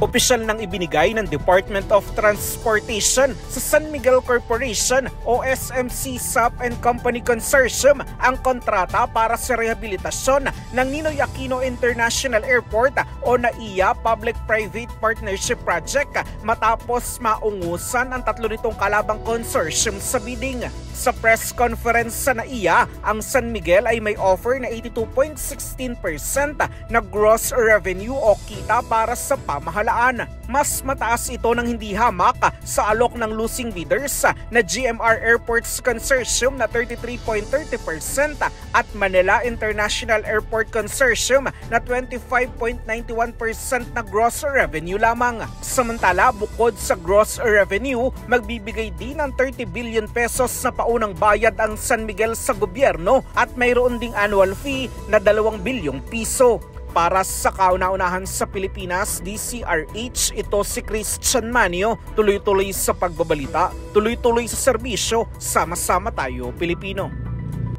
Opisyal nang ibinigay ng Department of Transportation sa San Miguel Corporation o SMC Sap and Company Consortium ang kontrata para sa rehabilitasyon ng Ninoy Aquino International Airport o NAIA Public-Private Partnership Project matapos maungusan ang tatlo nitong kalabang consortium sa bidding. Sa press conference sa NAIA, ang San Miguel ay may offer na 82.16% na gross revenue o kita para sa pamahalaan. Mas mataas ito ng hindi hamak sa alok ng losing bidders na GMR Airports Consortium na 33.30% at Manila International Airport Consortium na 25.91% na gross revenue lamang. Samantala, bukod sa gross revenue, magbibigay din ng 30 billion pesos na paunang bayad ang San Miguel sa gobyerno at mayroon ding annual fee na 2 bilyong piso. Para sa kauna-unahan sa Pilipinas, DCRH, ito si Christian Manio, tuloy-tuloy sa pagbabalita, tuloy-tuloy sa serbisyo, sama-sama tayo Pilipino.